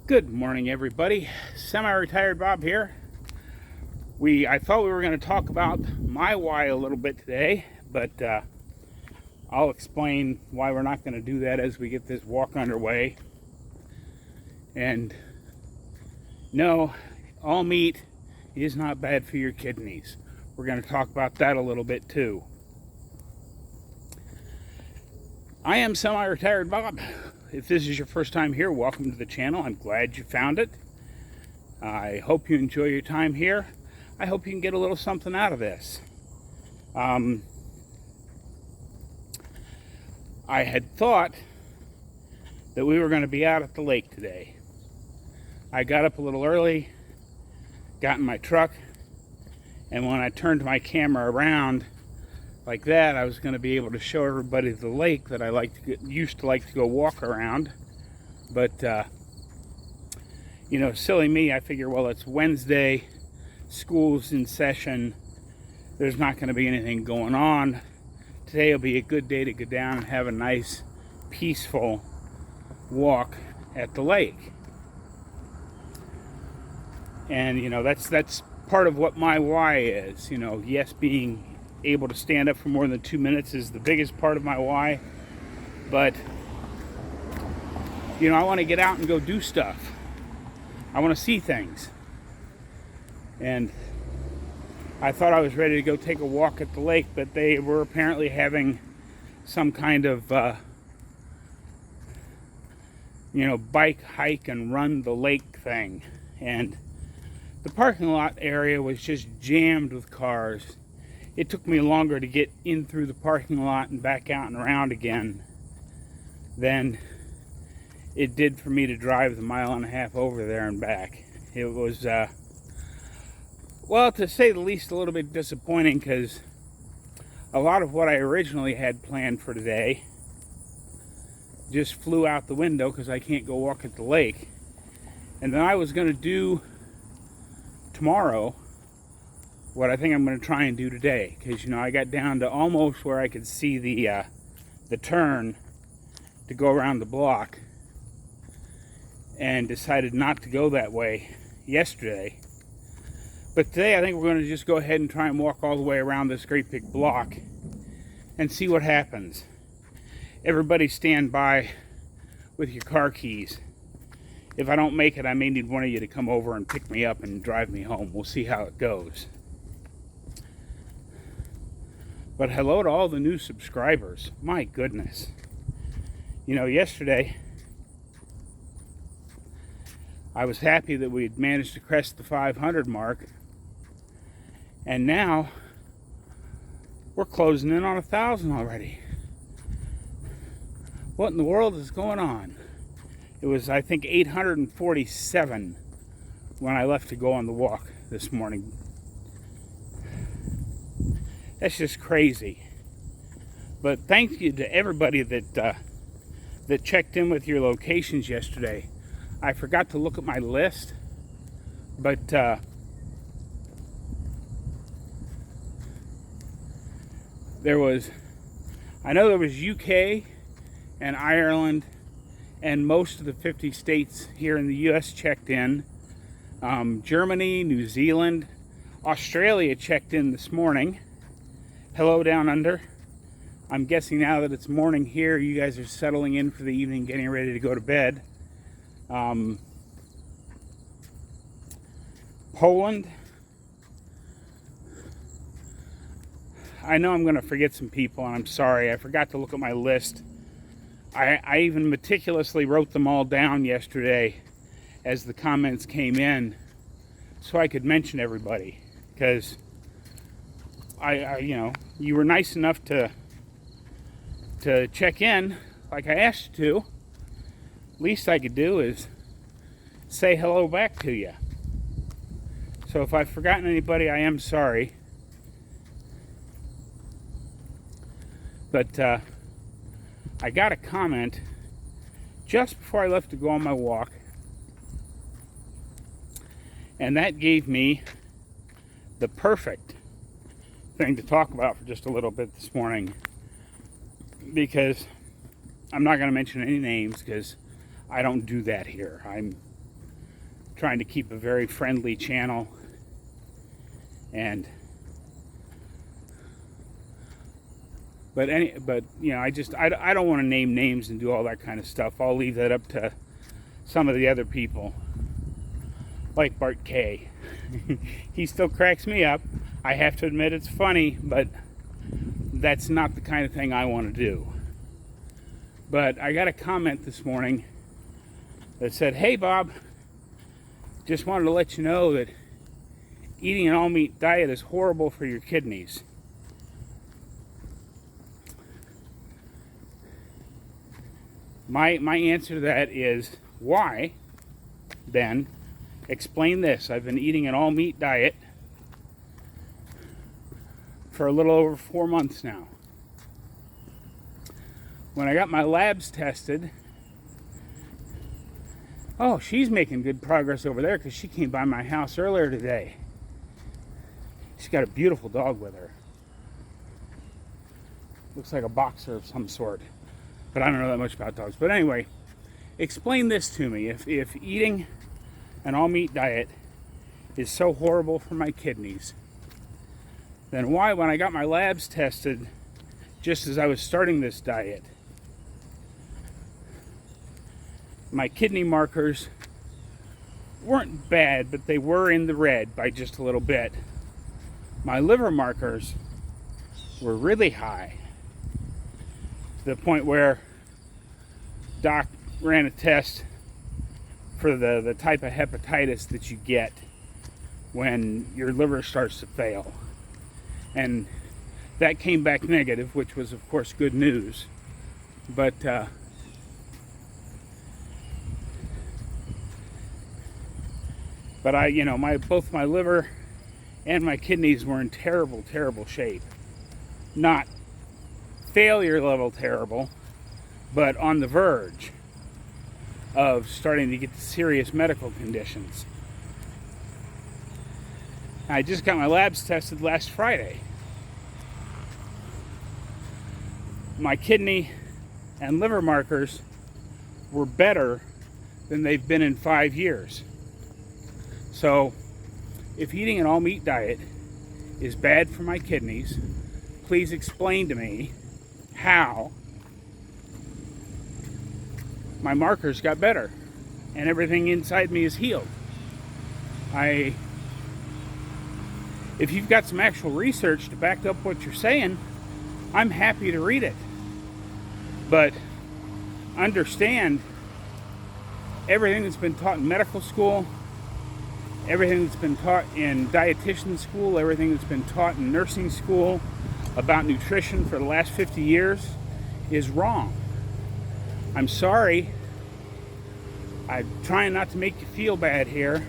Good morning, everybody. Semi-retired Bob here. I thought we were going to talk about my why a little bit today, but I'll explain why we're not going to do that as we get this walk underway. And no, all meat is not bad for your kidneys. We're going to talk about that a little bit too. I am Semi-Retired Bob. If this is your first time here, welcome to the channel. I'm glad you found it. I hope you enjoy your time here. I hope you can get a little something out of this. I had thought that we were going to be out at the lake today. I got up a little early, got in my truck, and when I turned my camera around like that, I was going to be able to show everybody the lake that I used to like to go walk around. But silly me, I figure, well, it's Wednesday, school's in session, there's not going to be anything going on. Today will be a good day to go down and have a nice, peaceful walk at the lake. And that's part of what my why is. Yes, being able to stand up for more than 2 minutes is the biggest part of my why, but I want to get out and go do stuff. I want to see things, and I thought I was ready to go take a walk at the lake, but they were apparently having some kind of bike, hike, and run the lake thing, and the parking lot area was just jammed with cars. It took me longer to get in through the parking lot and back out and around again than it did for me to drive the 1.5 miles over there and back. It was, well, to say the least, a little bit disappointing, because a lot of what I originally had planned for today just flew out the window because I can't go walk at the lake. And then I was going to do tomorrow what I think I'm going to try and do today, because I got down to almost where I could see the turn to go around the block, and decided not to go that way yesterday. But today I think we're going to just go ahead and try and walk all the way around this great big block and see what happens. Everybody stand by with your car keys. If I don't make it, I may need one of you to come over and pick me up and drive me home. We'll see how it goes. But hello to all the new subscribers. My goodness. Yesterday, I was happy that we had managed to crest the 500 mark. And now, we're closing in on 1,000 already. What in the world is going on? It was, I think, 847 when I left to go on the walk this morning. That's just crazy. But thank you to everybody that checked in with your locations yesterday. I forgot to look at my list, but I know there was UK and Ireland and most of the 50 states here in the US checked in. Germany, New Zealand, Australia checked in this morning. Hello down under. I'm guessing now that it's morning here, you guys are settling in for the evening, getting ready to go to bed. Poland. I know I'm going to forget some people, and I'm sorry. I forgot to look at my list. I even meticulously wrote them all down yesterday as the comments came in so I could mention everybody, because you were nice enough to check in like I asked you to. Least I could do is say hello back to you. So if I've forgotten anybody, I am sorry. But I got a comment just before I left to go on my walk, and that gave me the perfect thing to talk about for just a little bit this morning, because I'm not going to mention any names because I don't do that here. I'm trying to keep a very friendly channel. But you know, I don't want to name names and do all that kind of stuff. I'll leave that up to some of the other people, like Bart K. He still cracks me up. I have to admit it's funny, but that's not the kind of thing I want to do. But I got a comment this morning that said, "Hey Bob, just wanted to let you know that eating an all-meat diet is horrible for your kidneys." My answer to that is, why? Then explain this. I've been eating an all-meat diet for a little over 4 months now. When I got my labs tested, oh, she's making good progress over there because she came by my house earlier today. She's got a beautiful dog with her. Looks like a boxer of some sort. But I don't know that much about dogs. But anyway, explain this to me. If eating an all-meat diet is so horrible for my kidneys, then why, when I got my labs tested just as I was starting this diet, my kidney markers weren't bad, but they were in the red by just a little bit. My liver markers were really high, to the point where Doc ran a test for the type of hepatitis that you get when your liver starts to fail. And that came back negative, which was, of course, good news. But I, you know, both my liver and my kidneys were in terrible, terrible shape. Not failure level terrible, but on the verge of starting to get serious medical conditions. I just got my labs tested last Friday. My kidney and liver markers were better than they've been in 5 years. So, if eating an all-meat diet is bad for my kidneys, please explain to me how my markers got better and everything inside me is healed. If you've got some actual research to back up what you're saying, I'm happy to read it. But understand, everything that's been taught in medical school, everything that's been taught in dietitian school, everything that's been taught in nursing school about nutrition for the last 50 years is wrong. I'm sorry. I'm trying not to make you feel bad here.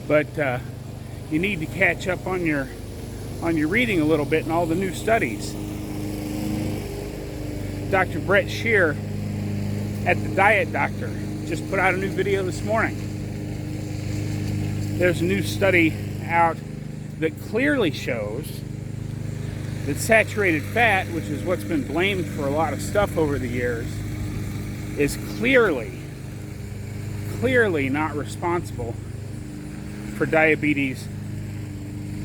But you need to catch up on your reading a little bit and all the new studies. Dr. Brett Shear at The Diet Doctor just put out a new video this morning. There's a new study out that clearly shows that saturated fat, which is what's been blamed for a lot of stuff over the years, is clearly not responsible for diabetes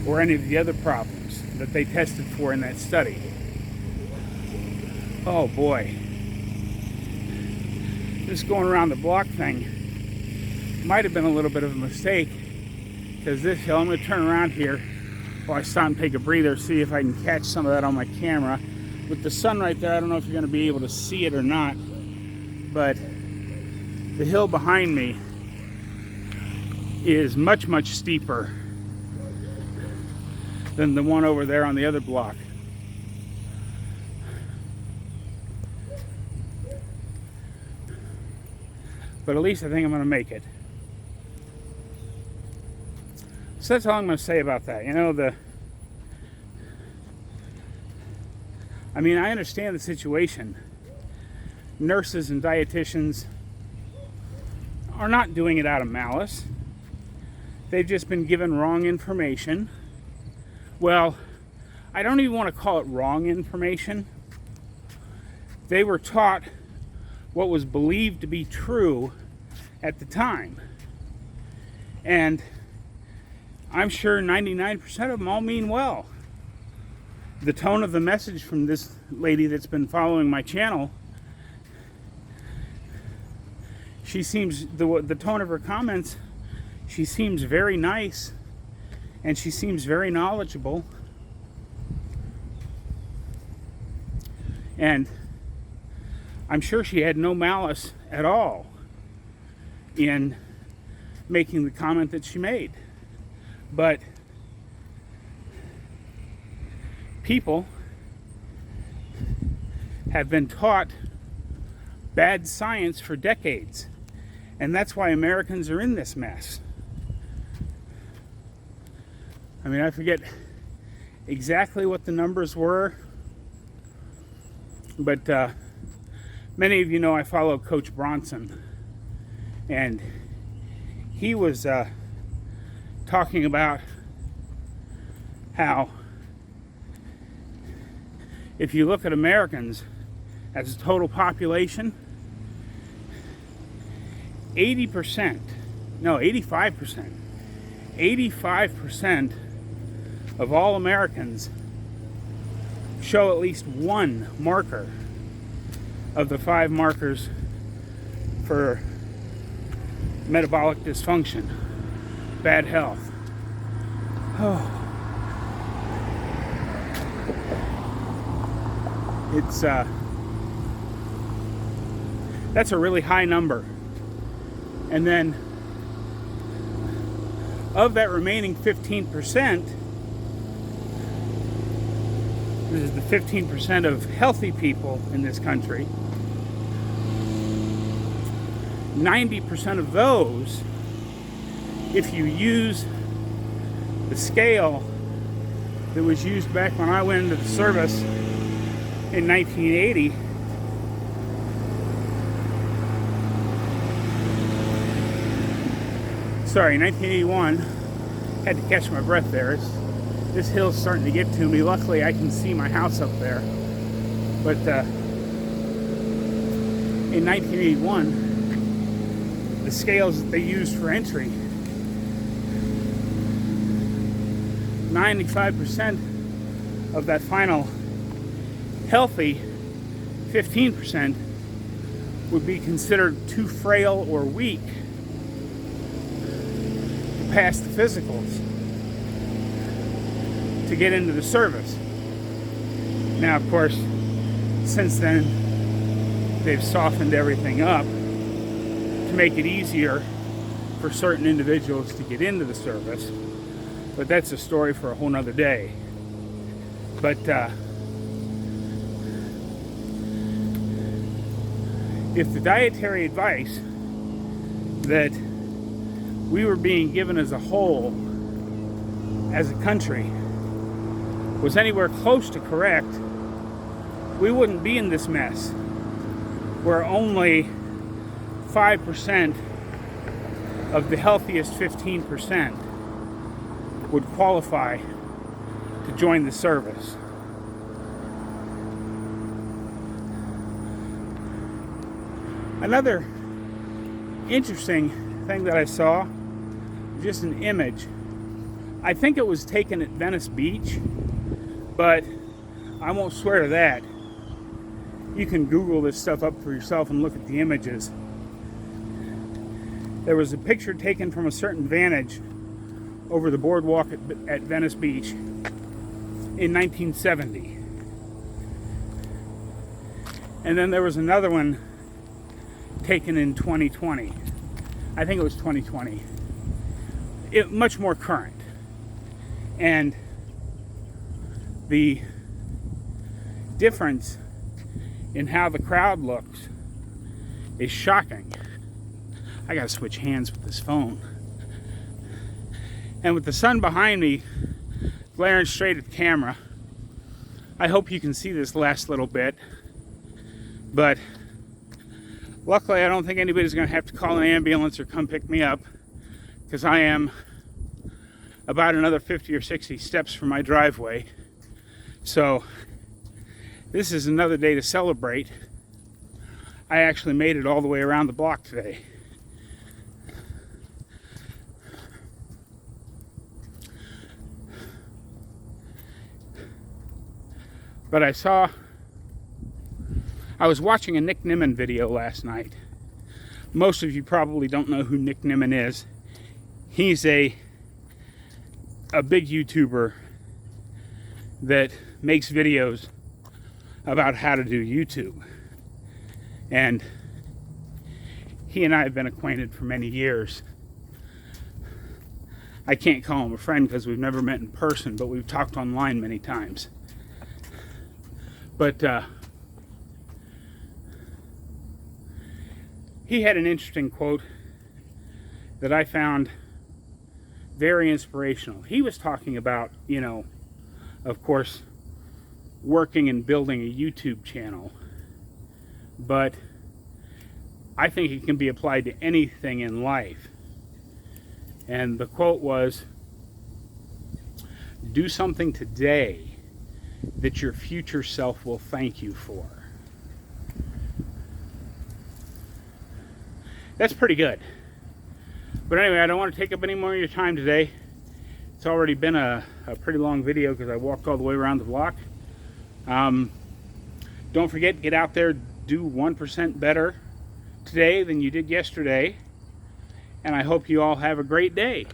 or any of the other problems that they tested for in that study. Oh boy. This going around the block thing might have been a little bit of a mistake, because this hill, I'm going to turn around here while I stop and take a breather, see if I can catch some of that on my camera. With the sun right there, I don't know if you're going to be able to see it or not, but the hill behind me is much, much steeper than the one over there on the other block. But at least I think I'm going to make it. So that's all I'm going to say about that. You know, I understand the situation. Nurses and dietitians are not doing it out of malice. They've just been given wrong information. Well, I don't even want to call it wrong information. They were taught what was believed to be true at the time. And I'm sure 99% of them all mean well. The tone of the message from this lady that's been following my channel, she seems, the tone of her comments, she seems very nice, and she seems very knowledgeable. And I'm sure she had no malice at all in making the comment that she made. But people have been taught bad science for decades, and that's why Americans are in this mess. I mean, I forget exactly what the numbers were, but many of you know I follow Coach Bronson, and he was talking about how if you look at Americans as a total population, 85% of all Americans show at least one marker of the 5 markers for metabolic dysfunction, bad health. Oh. It's that's a really high number. And then of that remaining 15%, this is the 15% of healthy people in this country, 90% of those, if you use the scale that was used back when I went into the service in 1980, sorry, 1981, had to catch my breath there. This hill's starting to get to me. Luckily, I can see my house up there. But in 1981, the scales that they used for entry, 95% of that final healthy 15% would be considered too frail or weak to pass the physicals to get into the service. Now, of course, since then, they've softened everything up to make it easier for certain individuals to get into the service. But that's a story for a whole nother day. But if the dietary advice that we were being given as a whole, as a country, was anywhere close to correct, we wouldn't be in this mess, where only 5% of the healthiest 15% would qualify to join the service. Another interesting thing that I saw, just an image. I think it was taken at Venice Beach, but I won't swear to that. You can Google this stuff up for yourself and look at the images. There was a picture taken from a certain vantage over the boardwalk at Venice Beach in 1970. And then there was another one taken in 2020. I think it was 2020. Much more current. And the difference in how the crowd looks is shocking. I gotta switch hands with this phone. And with the sun behind me glaring straight at the camera, I hope you can see this last little bit. But luckily, I don't think anybody's going to have to call an ambulance or come pick me up, because I am about another 50 or 60 steps from my driveway. So this is another day to celebrate. I actually made it all the way around the block today. But I was watching a Nick Nimmin video last night. Most of you probably don't know who Nick Nimmin is. He's a big YouTuber that makes videos about how to do YouTube. And he and I have been acquainted for many years. I can't call him a friend because we've never met in person, but we've talked online many times. But he had an interesting quote that I found very inspirational. He was talking about, of course, working and building a YouTube channel. But I think it can be applied to anything in life. And the quote was, "Do something today that your future self will thank you for." That's pretty good. But anyway, I don't want to take up any more of your time today. It's already been a pretty long video because I walked all the way around the block. Don't forget, get out there, do 1% better today than you did yesterday. And I hope you all have a great day.